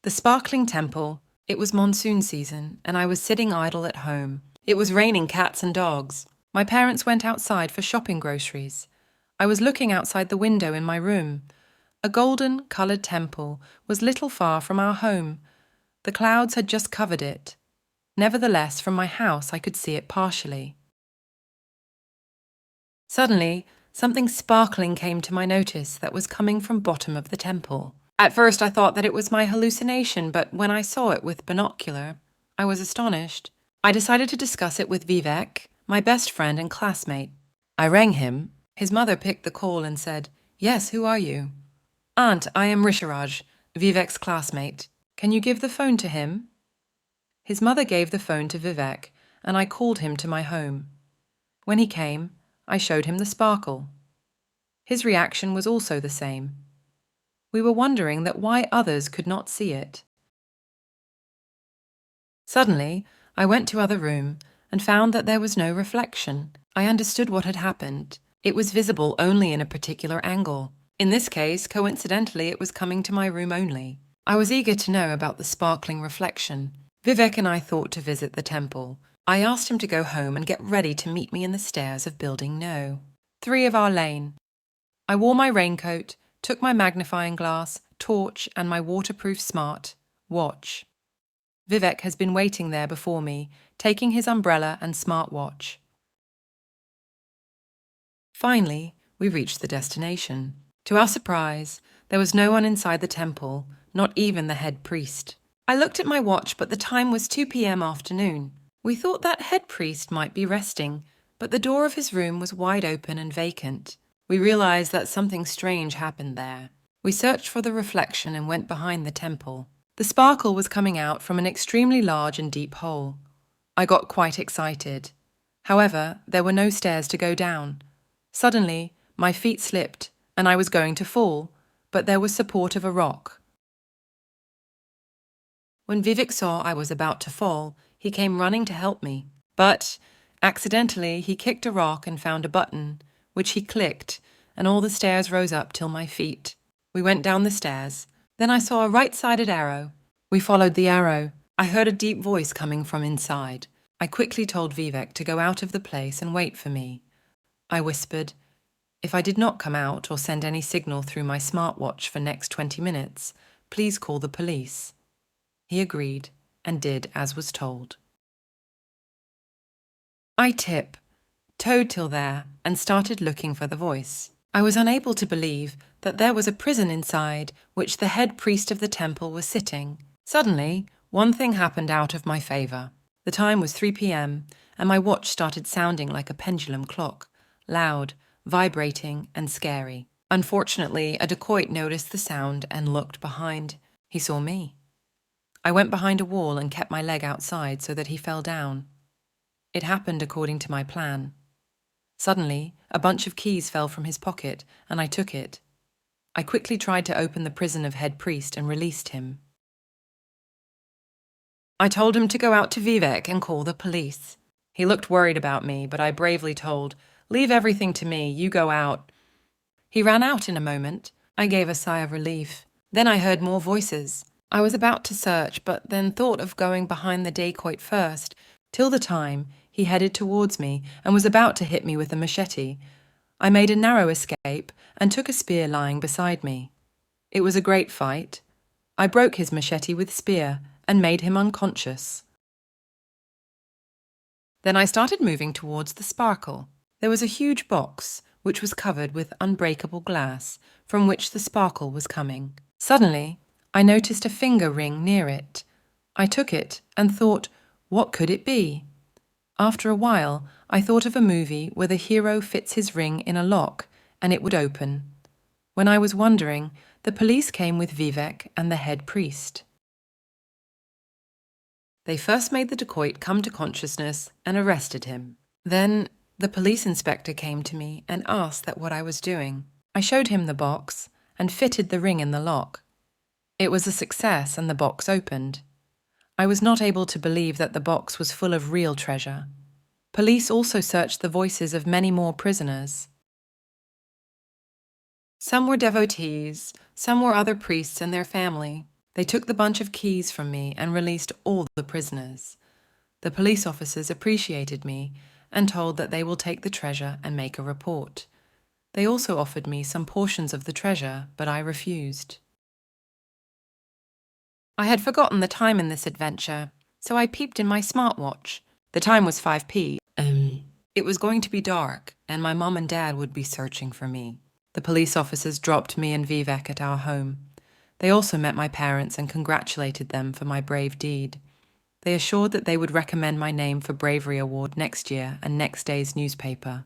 The sparkling temple. It was monsoon season, and I was sitting idle at home. It was raining cats and dogs. My parents went outside for shopping groceries. I was looking outside the window in my room. A golden, coloured temple was little far from our home. The clouds had just covered it. Nevertheless, from my house I could see it partially. Suddenly, something sparkling came to my notice that was coming from bottom of the temple. At first I thought that it was my hallucination, but when I saw it with binocular, I was astonished. I decided to discuss it with Vivek, my best friend and classmate. I rang him. His mother picked the call and said, "Yes, who are you?" "Aunt, I am Risharaj, Vivek's classmate. Can you give the phone to him?" His mother gave the phone to Vivek, and I called him to my home. When he came, I showed him the sparkle. His reaction was also the same. We were wondering that why others could not see it. Suddenly, I went to other room and found that there was no reflection. I understood what had happened. It was visible only in a particular angle. In this case, coincidentally, it was coming to my room only. I was eager to know about the sparkling reflection. Vivek and I thought to visit the temple. I asked him to go home and get ready to meet me in the stairs of Building No. 3 of our lane. I wore my raincoat, took my magnifying glass, torch, and my waterproof smart watch. Vivek has been waiting there before me, taking his umbrella and smartwatch. Finally, we reached the destination. To our surprise, there was no one inside the temple, not even the head priest. I looked at my watch, but the time was 2 p.m. afternoon. We thought that head priest might be resting, but the door of his room was wide open and vacant. We realized that something strange happened there. We searched for the reflection and went behind the temple. The sparkle was coming out from an extremely large and deep hole. I got quite excited. However, there were no stairs to go down. Suddenly, my feet slipped, and I was going to fall, but there was support of a rock. When Vivek saw I was about to fall, he came running to help me. But, accidentally, he kicked a rock and found a button, which he clicked, and all the stairs rose up till my feet. We went down the stairs. Then I saw a right-sided arrow. We followed the arrow. I heard a deep voice coming from inside. I quickly told Vivek to go out of the place and wait for me. I whispered, "If I did not come out or send any signal through my smartwatch for next 20 minutes, please call the police." He agreed and did as was told. I towed till there, and started looking for the voice. I was unable to believe that there was a prison inside which the head priest of the temple was sitting. Suddenly, one thing happened out of my favour. The time was 3 p.m., and my watch started sounding like a pendulum clock, loud, vibrating, and scary. Unfortunately, a dacoit noticed the sound and looked behind. He saw me. I went behind a wall and kept my leg outside so that he fell down. It happened according to my plan. Suddenly, a bunch of keys fell from his pocket, and I took it. I quickly tried to open the prison of head priest and released him. I told him to go out to Vivek and call the police. He looked worried about me, but I bravely told, "Leave everything to me, you go out." He ran out in a moment. I gave a sigh of relief. Then I heard more voices. I was about to search, but then thought of going behind the dacoit first, till the time he headed towards me and was about to hit me with a machete. I made a narrow escape and took a spear lying beside me. It was a great fight. I broke his machete with spear and made him unconscious. Then I started moving towards the sparkle. There was a huge box, which was covered with unbreakable glass, from which the sparkle was coming. Suddenly, I noticed a finger ring near it. I took it and thought, what could it be? After a while, I thought of a movie where the hero fits his ring in a lock and it would open. When I was wondering, the police came with Vivek and the head priest. They first made the dacoit come to consciousness and arrested him. Then the police inspector came to me and asked that what I was doing. I showed him the box and fitted the ring in the lock. It was a success and the box opened. I was not able to believe that the box was full of real treasure. Police also searched the voices of many more prisoners. Some were devotees, some were other priests and their family. They took the bunch of keys from me and released all the prisoners. The police officers appreciated me and told that they will take the treasure and make a report. They also offered me some portions of the treasure, but I refused. I had forgotten the time in this adventure, so I peeped in my smartwatch. The time was 5 p. It was going to be dark, and my mom and dad would be searching for me. The police officers dropped me and Vivek at our home. They also met my parents and congratulated them for my brave deed. They assured that they would recommend my name for Bravery Award next year and next day's newspaper.